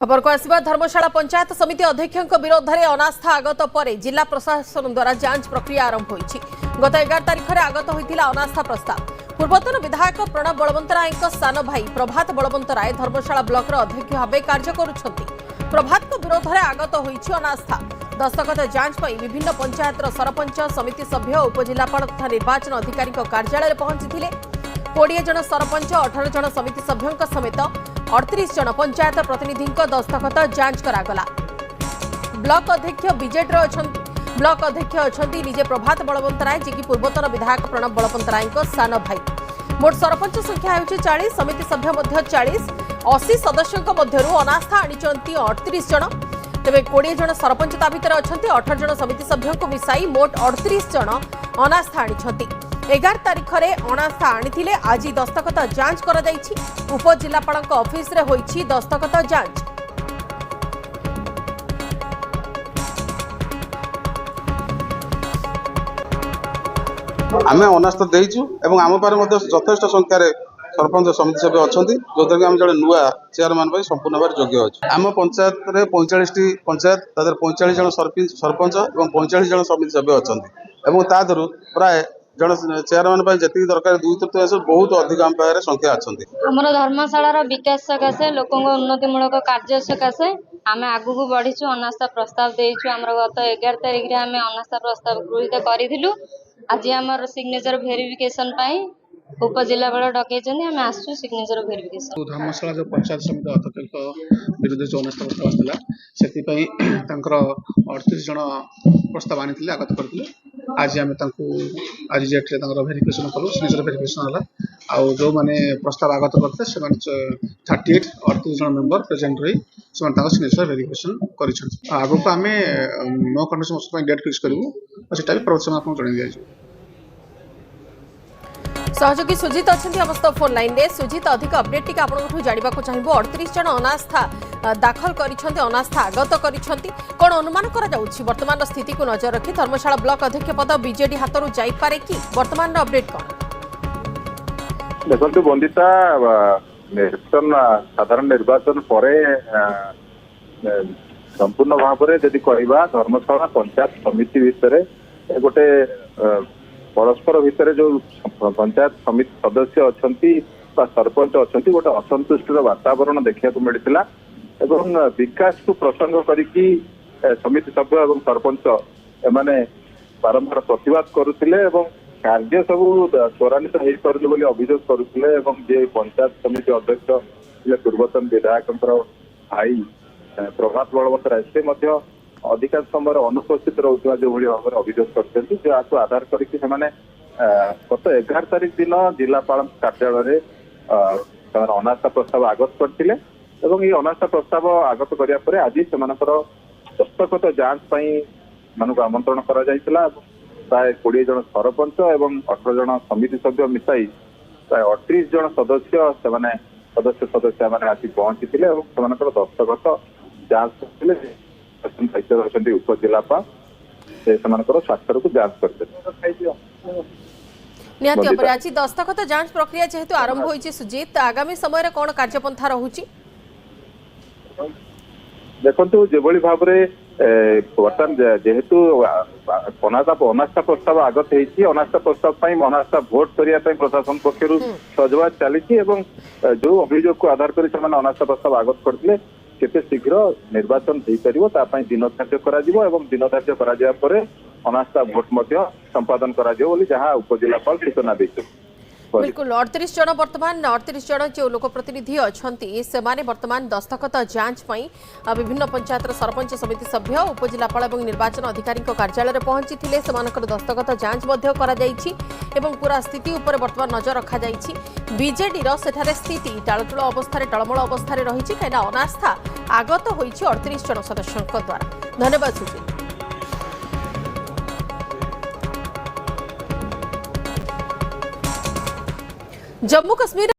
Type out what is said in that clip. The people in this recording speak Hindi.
खबर को आसवा धर्मशाला पंचायत समिति अध्यक्ष विरोध में अनास्था आगत पर जिला प्रशासन द्वारा जांच प्रक्रिया आरंभ होती। गत 11 तारिख में आगत होता अनास्था प्रस्ताव। पूर्वतन विधायक प्रणब बलवंतराय सान भाई प्रभात बलवंतराय धर्मशाला ब्लॉक अध्यक्ष भाव कार्य करुछंती। प्रभात विरोध में आगत होती अनास्था दस्तखत जांच पर विभिन्न पंचायत सरपंच समिति सभ्य उपजिलापाल तथा निर्वाचन अधिकारी कार्यालय पहुंची 20 जन सरपंच 18 जन समिति सभ्यों समेत 38 जन पंचायत प्रतिनिधि दस्तखत जांच करागला। ब्लॉक अध्यक्ष बीजेडी ब्लॉक अध्यक्ष अच्छी निजे प्रभात बलवंतराय जी की पूर्वतन विधायक प्रणब बलवंतराय सान भाई। मोट सरपंच संख्या है 40 समिति सभ्य 40 80 सदस्यों मध्य अनास्था आनी 38 जन। तेज 20 जन सरपंच ता भीतर अच्छा 18 जन समिति सभ्यों को मिसाई मोट 38 जन अनास्था आनी 11 तारिख में अनास्था आनी आज दस्तखत जांच कर उपजिलापाल ऑफिस रे होईछि दस्तखत जांच। आम अनास्था देचु एवं आम पारे यथेष्ट संख्यार सरपंच समिति सभ्य अच्छा जो कि आम जड़े नुआ चेयरमैन संपूर्ण भाव योग्य अच्छे। आम पंचायत में 45 टी पंचायत 45 जन सरपंच और 45 जन समिति सभ्य अच्छा प्राय जन चेयरमैन जी दरकार 2/3 बहुत अधिक आम पाखे संख्या अच्छा। आमर धर्मशाला विकास सकाशे लोक उन्नतिमूलक कार्य सकाशे आम आगू बढ़ीचु अनास्था प्रस्ताव देचु। आम गत 11 तारिख में आम अनास्था प्रस्ताव गृहीत करूँ। आज आमर सिग्नेचर भेरिफिकेशन उपजिलापाल डकई आम आसु सिग्नेचर भेरिफिकेशन। धर्मशाला जो पंचायत समिति अध्यक्ष विरुद्ध जो अनास्था प्रस्ताव आसाला से 38 जन प्रस्ताव आनी आगत करते। आज आम आज डेट्रे भेरिफिकेशन कलु सिग्नेचर भेरिफिकेशन है। आउ जो मैंने प्रस्ताव आगत करते 38 जन मेंबर प्रेजेंट रही सिग्नेचर भेरिफिकेशन कर आगु को आम नो कंडीशन डेट फिक्स करूँ से प्रवचन आपको जन दिया। सहयोगी सुजित अच्छा अवस्थ फोन लाइन रे। सुजित अधिक अपडेट टी आपको जानवा चाहिए 38 जन अनास्था दाखल कर अनास्था आगत कर कौन अनुमान वर्तमान स्थिति को नजर रखी धर्मशाला ब्लॉक अध्यक्ष पद बीजेडी हाथ जापे कि वर्तमान अपडेट कौन देखो बंदिता निर्वाचन साधारण निर्वाचन पर संपूर्ण भाव में जदि कह धर्मशाला पंचायत समिति भितर गोटे परस्पर भितर जो पंचायत समिति सदस्य अच्छा सरपंच अच्छा गोटे असंतुष्ट वातावरण देखा मिलता एवं विकास को प्रसंग करिकी समिति सभ्य और सरपंच एमाने बारंबार प्रतिवाद करुले कार्य सब त्वरान्वित हो पारे बोली अभियोग करुले जे पंचायत समिति अध्यक्ष पूर्वतन विधायक भाई प्रभात बलवंतराय से अधिकांश समय अनुपस्थित रोकवा जो भाव में अभियोग कर आधार करके गत 11 तारिख दिन जिलापाल कार्यालय अनास्था प्रस्ताव आगत करते ये अनास्था प्रस्ताव आगत करापर आज से दस्तखत जांच मानक आमंत्रण कर प्राय 20 जन सरपंच और 18 जन समिति सभ्य मिसाई प्राय 38 जन सदस्य सदस्य आसी पहुंची दस्तखत जांच करते उपजिलापाल स्वाक्षर को जांच करते। निहाती आज दस्तखत जांच प्रक्रिया जेहेतु आरंभ होइछि सुजीत आगामी समय रे कोन कार्यपंथा रहुछि देखो जो भाव में बर्तमान जेहेतु अनास्था प्रस्ताव आगत होती अनास्था प्रस्ताव अनास्था भोट करने प्रशासन पक्षर सजवाज चली जो अभियोग को आधार कर अनास्था प्रस्ताव आगत करते केते शीघ्र निर्वाचन हो पार दिन धार्य दिन धार्य कर अनास्था भोट संपादन करा उपजिलापाल सूचना देते। बिल्कुल 38 जन वर्तमान 38 जन जो लोक प्रतिनिधि अच्छा से वर्तमान दस्तखत जांच विभिन्न पंचायत सरपंच समिति सभ्य उपजिलापाल और निर्वाचन अधिकारी कार्यालय पहुंची दस्तखत जांच कर पूरा स्थिति उपर वर्तमान नजर रखा बीजेडी सेठारे स्थिति टालटुल अवस्था टलमल अवस्था रही कहीं अनास्था आगत होती 38 जन सदस्यों द्वारा। धन्यवाद सुजीत। जम्मू कश्मीर